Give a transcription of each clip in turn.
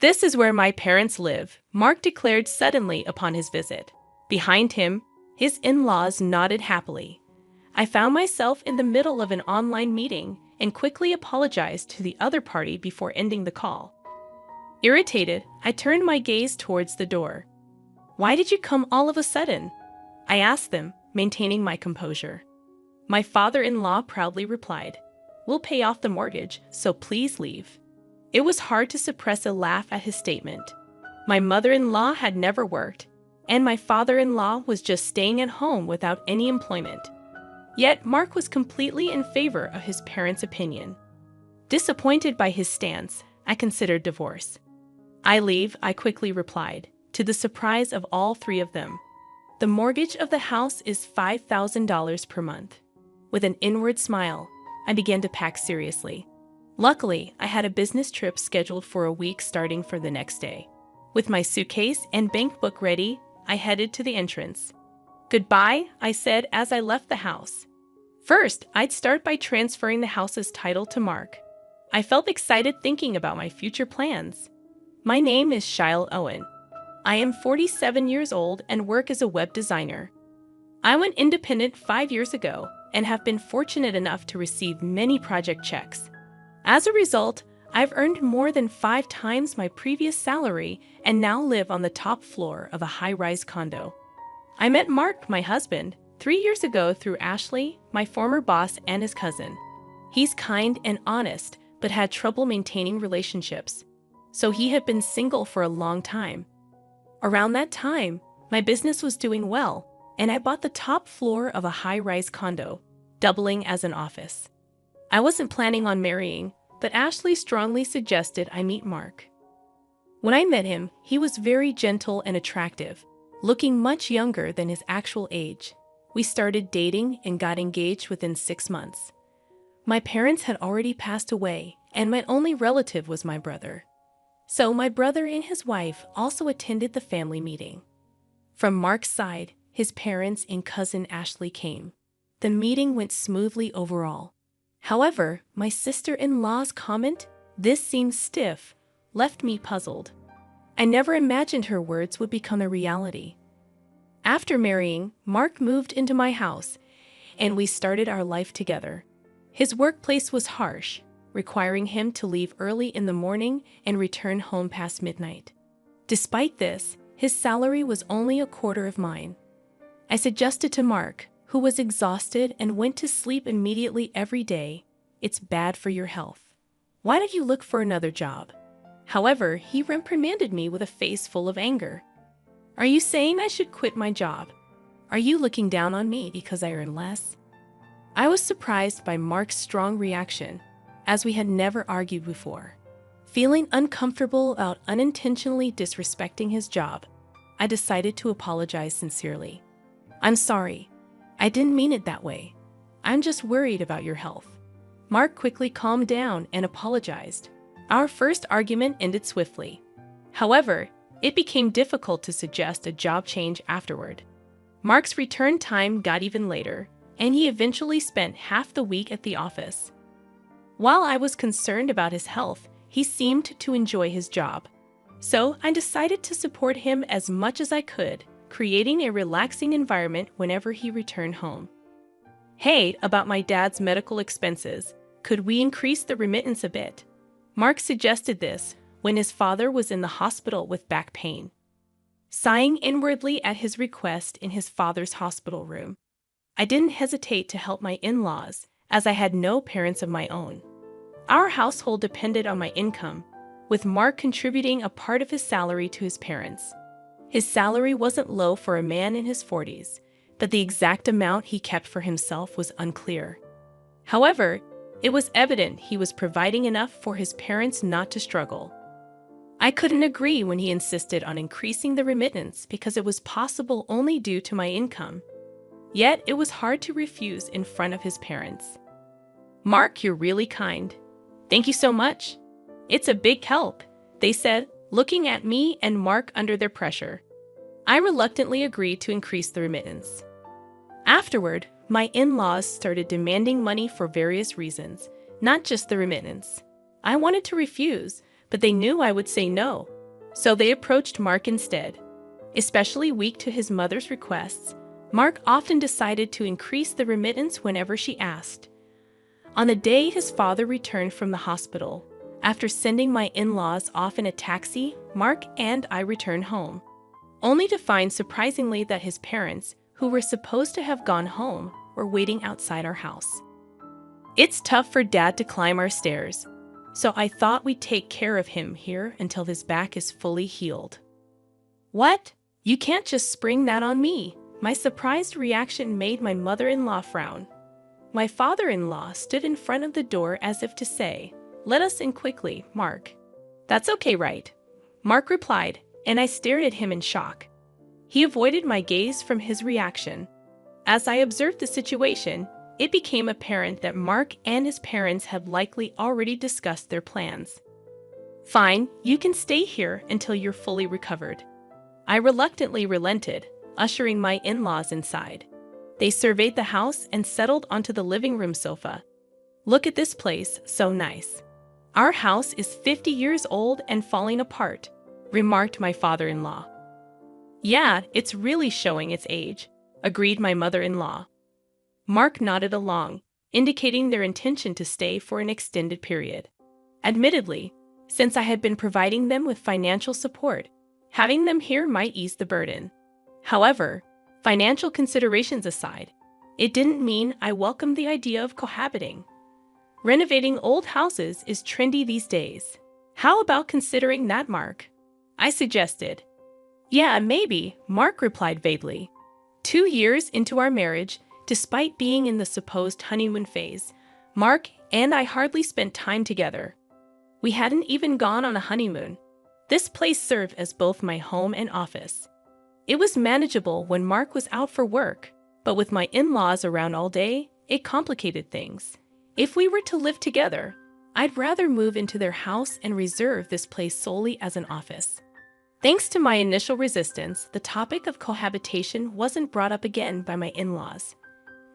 This is where my parents live, Mark declared suddenly upon his visit. Behind him, his in-laws nodded happily. I found myself in the middle of an online meeting and quickly apologized to the other party before ending the call. Irritated, I turned my gaze towards the door. "Why did you come all of a sudden?" I asked them, maintaining my composure. My father-in-law proudly replied, "We'll pay off the mortgage, so please leave." It was hard to suppress a laugh at his statement. My mother-in-law had never worked, and my father-in-law was just staying at home without any employment. Yet Mark was completely in favor of his parents' opinion. Disappointed by his stance, I considered divorce. "I leave," I quickly replied, to the surprise of all three of them. "The mortgage of the house is $5,000 per month." With an inward smile, I began to pack seriously. Luckily, I had a business trip scheduled for a week starting for the next day. With my suitcase and bank book ready, I headed to the entrance. "Goodbye," I said as I left the house. First, I'd start by transferring the house's title to Mark. I felt excited thinking about my future plans. My name is Shyle Owen. I am 47 years old and work as a web designer. I went independent 5 years ago and have been fortunate enough to receive many project checks. As a result, I've earned more than 5 times my previous salary and now live on the top floor of a high-rise condo. I met Mark, my husband, 3 years ago through Ashley, my former boss and his cousin. He's kind and honest, but had trouble maintaining relationships, so he had been single for a long time. Around that time, my business was doing well, and I bought the top floor of a high-rise condo, doubling as an office. I wasn't planning on marrying, but Ashley strongly suggested I meet Mark. When I met him, he was very gentle and attractive, looking much younger than his actual age. We started dating and got engaged within 6 months. My parents had already passed away, and my only relative was my brother. So my brother and his wife also attended the family meeting. From Mark's side, his parents and cousin Ashley came. The meeting went smoothly overall. However, my sister-in-law's comment, "This seems stiff," left me puzzled. I never imagined her words would become a reality. After marrying, Mark moved into my house, and we started our life together. His workplace was harsh, requiring him to leave early in the morning and return home past midnight. Despite this, his salary was only a quarter of mine. I suggested to Mark, who was exhausted and went to sleep immediately every day, "It's bad for your health. Why don't you look for another job?" However, he reprimanded me with a face full of anger. "Are you saying I should quit my job? Are you looking down on me because I earn less?" I was surprised by Mark's strong reaction, as we had never argued before. Feeling uncomfortable about unintentionally disrespecting his job, I decided to apologize sincerely. "I'm sorry. I didn't mean it that way. I'm just worried about your health." Mark quickly calmed down and apologized. Our first argument ended swiftly. However, it became difficult to suggest a job change afterward. Mark's return time got even later, and he eventually spent half the week at the office. While I was concerned about his health, he seemed to enjoy his job. So I decided to support him as much as I could, creating a relaxing environment whenever he returned home. "Hey, about my dad's medical expenses, could we increase the remittance a bit?" Mark suggested this when his father was in the hospital with back pain. Sighing inwardly at his request in his father's hospital room, I didn't hesitate to help my in-laws, as I had no parents of my own. Our household depended on my income, with Mark contributing a part of his salary to his parents. His salary wasn't low for a man in his 40s, but the exact amount he kept for himself was unclear. However, it was evident he was providing enough for his parents not to struggle. I couldn't agree when he insisted on increasing the remittance because it was possible only due to my income. Yet it was hard to refuse in front of his parents. "Mark, you're really kind. Thank you so much. It's a big help," they said, looking at me and Mark under their pressure. I reluctantly agreed to increase the remittance. Afterward, my in-laws started demanding money for various reasons, not just the remittance. I wanted to refuse, but they knew I would say no. So they approached Mark instead. Especially weak to his mother's requests, Mark often decided to increase the remittance whenever she asked. On the day his father returned from the hospital, after sending my in-laws off in a taxi, Mark and I returned home, only to find surprisingly that his parents, who were supposed to have gone home, were waiting outside our house. It's tough for Dad to climb our stairs, so I thought we'd take care of him here until his back is fully healed. What? You can't just spring that on me. My surprised reaction made my mother-in-law frown. My father-in-law stood in front of the door as if to say, "Let us in quickly, Mark." "That's okay, right?" Mark replied, and I stared at him in shock. He avoided my gaze from his reaction. As I observed the situation, it became apparent that Mark and his parents had likely already discussed their plans. "Fine, you can stay here until you're fully recovered." I reluctantly relented, ushering my in-laws inside. They surveyed the house and settled onto the living room sofa. "Look at this place, so nice. Our house is 50 years old and falling apart," remarked my father-in-law. "Yeah, it's really showing its age," agreed my mother-in-law. Mark nodded along, indicating their intention to stay for an extended period. Admittedly, since I had been providing them with financial support, having them here might ease the burden. However, financial considerations aside, it didn't mean I welcomed the idea of cohabiting. Renovating old houses is trendy these days. How about considering that, Mark? I suggested. "Yeah, maybe," Mark replied vaguely. 2 years into our marriage, despite being in the supposed honeymoon phase, Mark and I hardly spent time together. We hadn't even gone on a honeymoon. This place served as both my home and office. It was manageable when Mark was out for work, but with my in-laws around all day, it complicated things. If we were to live together, I'd rather move into their house and reserve this place solely as an office. Thanks to my initial resistance, the topic of cohabitation wasn't brought up again by my in-laws.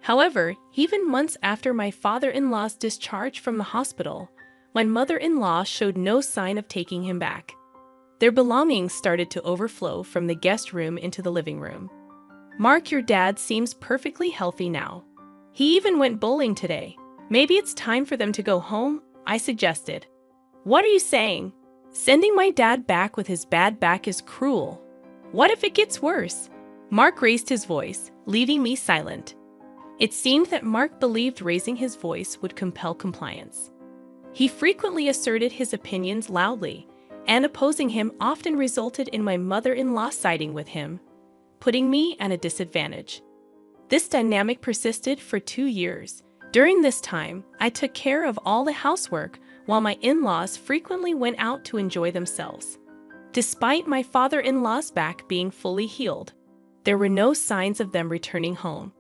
However, even months after my father-in-law's discharge from the hospital, my mother-in-law showed no sign of taking him back. Their belongings started to overflow from the guest room into the living room. "Mark, your dad seems perfectly healthy now. He even went bowling today. Maybe it's time for them to go home," I suggested. "What are you saying? Sending my dad back with his bad back is cruel. What if it gets worse?" Mark raised his voice, leaving me silent. It seemed that Mark believed raising his voice would compel compliance. He frequently asserted his opinions loudly, and opposing him often resulted in my mother-in-law siding with him, putting me at a disadvantage. This dynamic persisted for 2 years. During this time, I took care of all the housework while my in-laws frequently went out to enjoy themselves. Despite my father-in-law's back being fully healed, there were no signs of them returning home.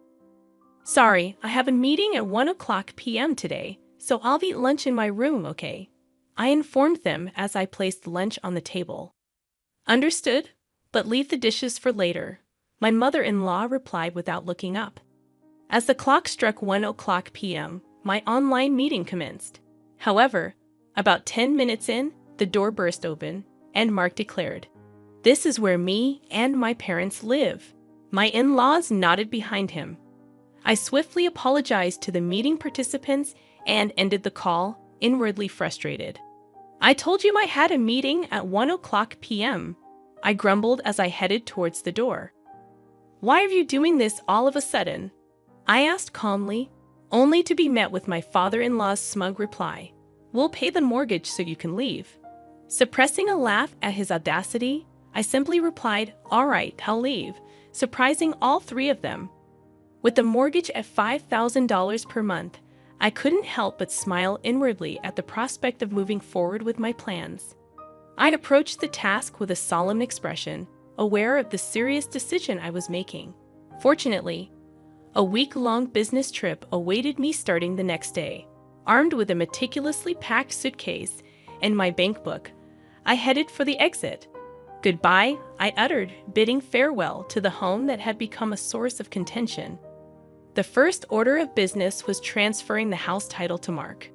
"Sorry, I have a meeting at 1 p.m. today, so I'll eat lunch in my room, okay?" I informed them as I placed lunch on the table. "Understood, but leave the dishes for later," my mother-in-law replied without looking up. As the clock struck 1 p.m., my online meeting commenced. However, about 10 minutes in, the door burst open, and Mark declared, "This is where me and my parents live." My in-laws nodded behind him. I swiftly apologized to the meeting participants and ended the call, inwardly frustrated. "I told you I had a meeting at 1 p.m., I grumbled as I headed towards the door. "Why are you doing this all of a sudden?" I asked calmly, only to be met with my father-in-law's smug reply, "We'll pay the mortgage so you can leave." Suppressing a laugh at his audacity, I simply replied, "All right, I'll leave," surprising all 3 of them. With the mortgage at $5,000 per month, I couldn't help but smile inwardly at the prospect of moving forward with my plans. I approached the task with a solemn expression, aware of the serious decision I was making. Fortunately, a week-long business trip awaited me starting the next day. Armed with a meticulously packed suitcase and my bank book, I headed for the exit. "Goodbye," I uttered, bidding farewell to the home that had become a source of contention. The first order of business was transferring the house title to Mark.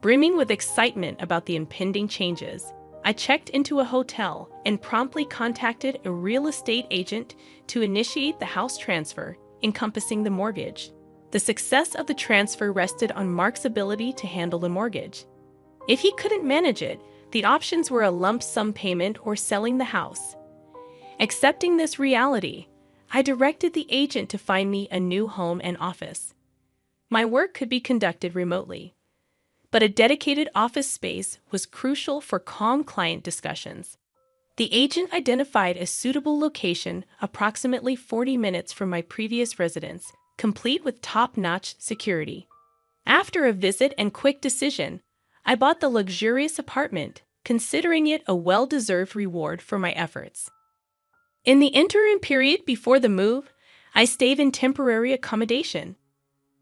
Brimming with excitement about the impending changes, I checked into a hotel and promptly contacted a real estate agent to initiate the house transfer encompassing the mortgage. The success of the transfer rested on Mark's ability to handle the mortgage. If he couldn't manage it, the options were a lump sum payment or selling the house. Accepting this reality, I directed the agent to find me a new home and office. My work could be conducted remotely, but a dedicated office space was crucial for calm client discussions. The agent identified a suitable location approximately 40 minutes from my previous residence, complete with top-notch security. After a visit and quick decision, I bought the luxurious apartment, considering it a well-deserved reward for my efforts. In the interim period before the move, I stayed in temporary accommodation.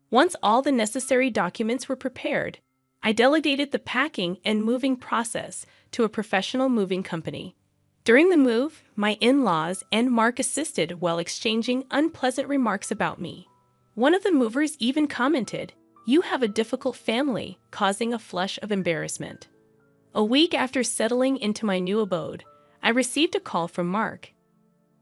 Once all the necessary documents were prepared, I delegated the packing and moving process to a professional moving company. During the move, my in-laws and Mark assisted while exchanging unpleasant remarks about me. One of the movers even commented, "You have a difficult family," causing a flush of embarrassment. A week after settling into my new abode, I received a call from Mark.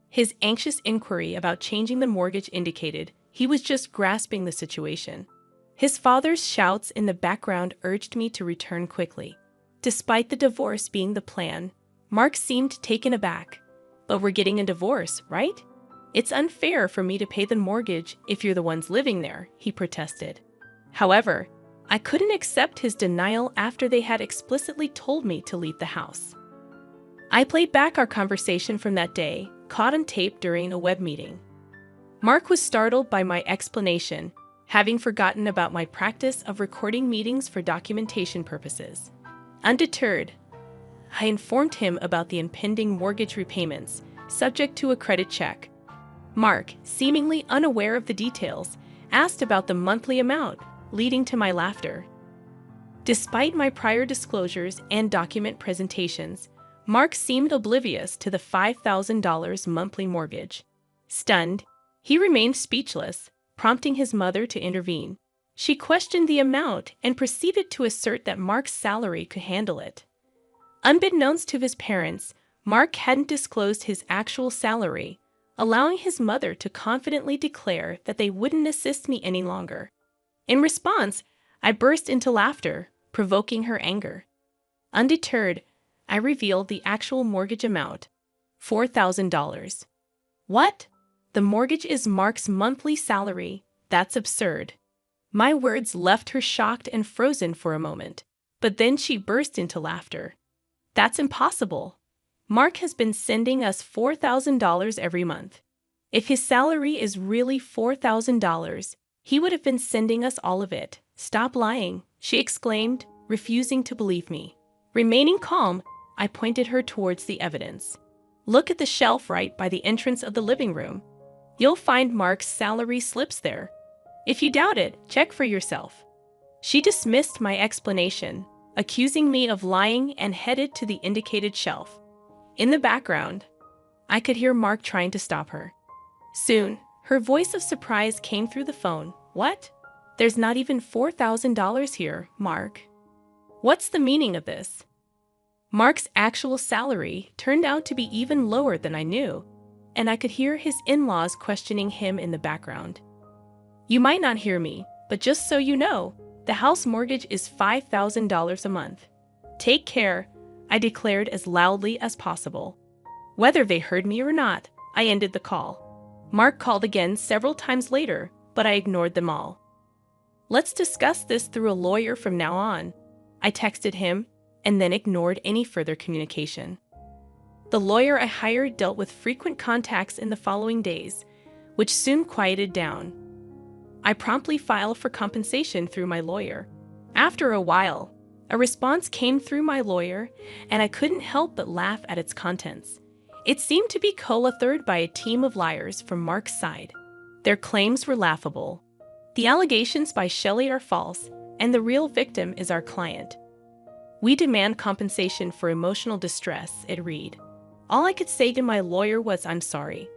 His anxious inquiry about changing the mortgage indicated he was just grasping the situation. His father's shouts in the background urged me to return quickly. Despite the divorce being the plan, Mark seemed taken aback. "But we're getting a divorce, right? It's unfair for me to pay the mortgage if you're the ones living there," he protested. However, I couldn't accept his denial after they had explicitly told me to leave the house. I played back our conversation from that day, caught on tape during a web meeting. Mark was startled by my explanation, having forgotten about my practice of recording meetings for documentation purposes. Undeterred, I informed him about the impending mortgage repayments, subject to a credit check. Mark, seemingly unaware of the details, asked about the monthly amount, leading to my laughter. Despite my prior disclosures and document presentations, Mark seemed oblivious to the $5,000 monthly mortgage. Stunned, he remained speechless, prompting his mother to intervene. She questioned the amount and proceeded to assert that Mark's salary could handle it. Unbeknownst to his parents, Mark hadn't disclosed his actual salary, allowing his mother to confidently declare that they wouldn't assist me any longer. In response, I burst into laughter, provoking her anger. Undeterred, I revealed the actual mortgage amount, $4,000. "What? The mortgage is Mark's monthly salary. That's absurd." My words left her shocked and frozen for a moment, but then she burst into laughter. "That's impossible. Mark has been sending us $4,000 every month. If his salary is really $4,000, he would have been sending us all of it. Stop lying," she exclaimed, refusing to believe me. Remaining calm, I pointed her towards the evidence. "Look at the shelf right by the entrance of the living room. You'll find Mark's salary slips there. If you doubt it, check for yourself." She dismissed my explanation, accusing me of lying, and headed to the indicated shelf. In the background, I could hear Mark trying to stop her. Soon, her voice of surprise came through the phone. "What? There's not even $4,000 here, Mark. What's the meaning of this?" Mark's actual salary turned out to be even lower than I knew, and I could hear his in-laws questioning him in the background. "You might not hear me, but just so you know, the house mortgage is $5,000 a month. Take care," I declared as loudly as possible. Whether they heard me or not, I ended the call. Mark called again several times later, but I ignored them all. "Let's discuss this through a lawyer from now on," I texted him, and then ignored any further communication. The lawyer I hired dealt with frequent contacts in the following days, which soon quieted down. I promptly filed for compensation through my lawyer. After a while, a response came through my lawyer, and I couldn't help but laugh at its contents. It seemed to be co-authored by a team of liars from Mark's side. Their claims were laughable. "The allegations by Shelley are false, and the real victim is our client. We demand compensation for emotional distress," it read. All I could say to my lawyer was, "I'm sorry."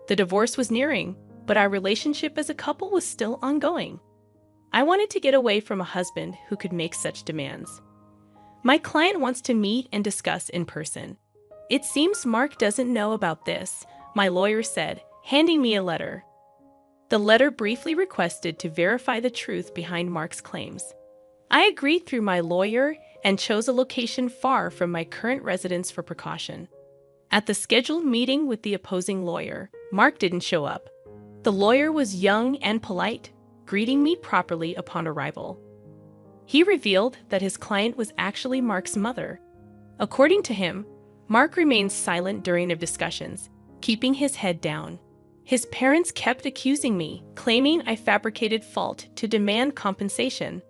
The divorce was nearing, but our relationship as a couple was still ongoing. I wanted to get away from a husband who could make such demands. My client wants to meet and discuss in person. It seems Mark doesn't know about this, my lawyer said, handing me a letter. The letter briefly requested to verify the truth behind Mark's claims. I agreed through my lawyer and chose a location far from my current residence for precaution. At the scheduled meeting with the opposing lawyer, Mark didn't show up. The lawyer was young and polite, greeting me properly upon arrival. He revealed that his client was actually Mark's mother. According to him, Mark remained silent during their discussions, keeping his head down. His parents kept accusing me, claiming I fabricated fault to demand compensation.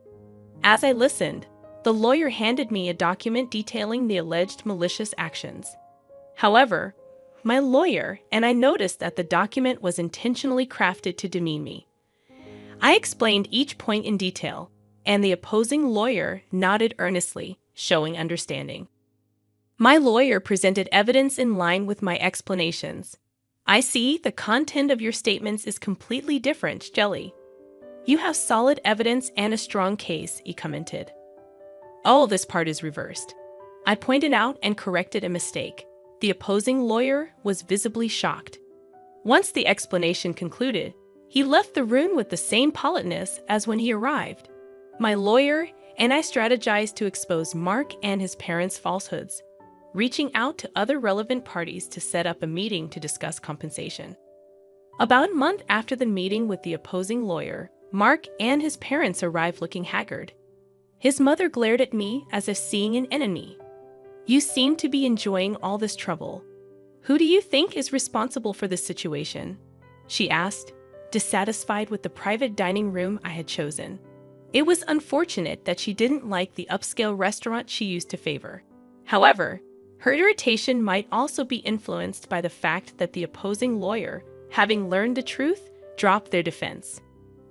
As I listened, the lawyer handed me a document detailing the alleged malicious actions. However, my lawyer and I noticed that the document was intentionally crafted to demean me. I explained each point in detail, and the opposing lawyer nodded earnestly, showing understanding. My lawyer presented evidence in line with my explanations. I see the content of your statements is completely different, Jelly. You have solid evidence and a strong case, he commented. Oh, this part is reversed. I pointed out and corrected a mistake. The opposing lawyer was visibly shocked. Once the explanation concluded, he left the room with the same politeness as when he arrived. My lawyer and I strategized to expose Mark and his parents' falsehoods, reaching out to other relevant parties to set up a meeting to discuss compensation. About a month after the meeting with the opposing lawyer, Mark and his parents arrived looking haggard. His mother glared at me as if seeing an enemy. You seem to be enjoying all this trouble. Who do you think is responsible for this situation? She asked, dissatisfied with the private dining room I had chosen. It was unfortunate that she didn't like the upscale restaurant she used to favor. However, her irritation might also be influenced by the fact that the opposing lawyer, having learned the truth, dropped their defense.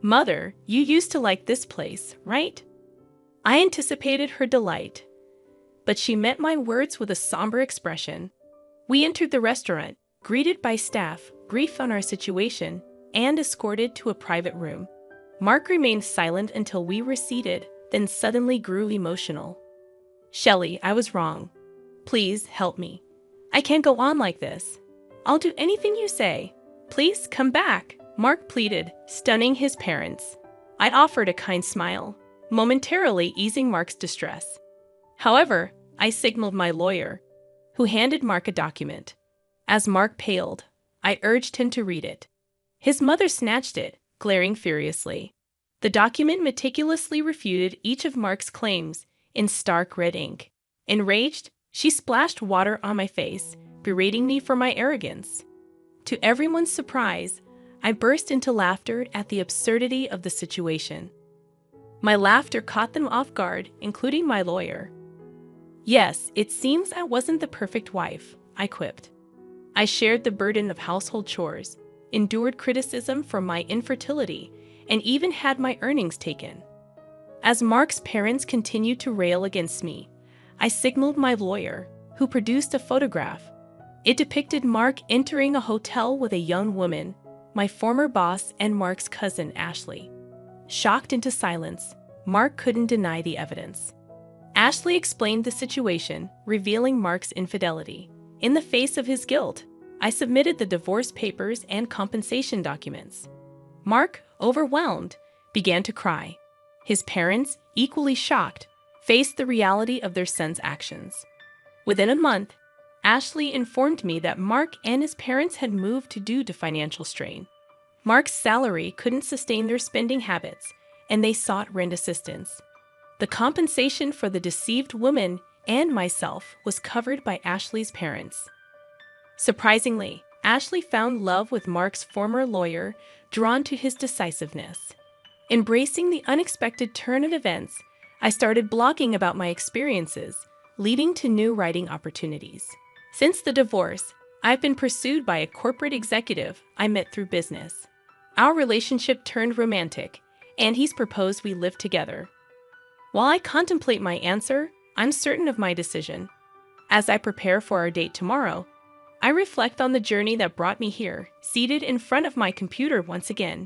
Mother, you used to like this place, right? I anticipated her delight, but she met my words with a somber expression. We entered the restaurant, greeted by staff, briefed on our situation, and escorted to a private room. Mark remained silent until we were seated, then suddenly grew emotional. Shelley, I was wrong. Please help me. I can't go on like this. I'll do anything you say. Please come back, Mark pleaded, stunning his parents. I offered a kind smile, momentarily easing Mark's distress. However, I signaled my lawyer, who handed Mark a document. As Mark paled, I urged him to read it. His mother snatched it, glaring furiously. The document meticulously refuted each of Mark's claims in stark red ink. Enraged, she splashed water on my face, berating me for my arrogance. To everyone's surprise, I burst into laughter at the absurdity of the situation. My laughter caught them off guard, including my lawyer. Yes, it seems I wasn't the perfect wife, I quipped. I shared the burden of household chores, endured criticism for my infertility, and even had my earnings taken. As Mark's parents continued to rail against me, I signaled my lawyer, who produced a photograph. It depicted Mark entering a hotel with a young woman, my former boss and Mark's cousin Ashley. Shocked into silence, Mark couldn't deny the evidence. Ashley explained the situation, revealing Mark's infidelity. In the face of his guilt, I submitted the divorce papers and compensation documents. Mark, overwhelmed, began to cry. His parents, equally shocked, faced the reality of their son's actions. Within a month, Ashley informed me that Mark and his parents had moved due to financial strain. Mark's salary couldn't sustain their spending habits, and they sought rent assistance. The compensation for the deceived woman and myself was covered by Ashley's parents. Surprisingly, Ashley found love with Mark's former lawyer, drawn to his decisiveness. Embracing the unexpected turn of events, I started blogging about my experiences, leading to new writing opportunities. Since the divorce, I've been pursued by a corporate executive I met through business. Our relationship turned romantic, and he's proposed we live together. While I contemplate my answer, I'm certain of my decision. As I prepare for our date tomorrow, I reflect on the journey that brought me here, seated in front of my computer once again.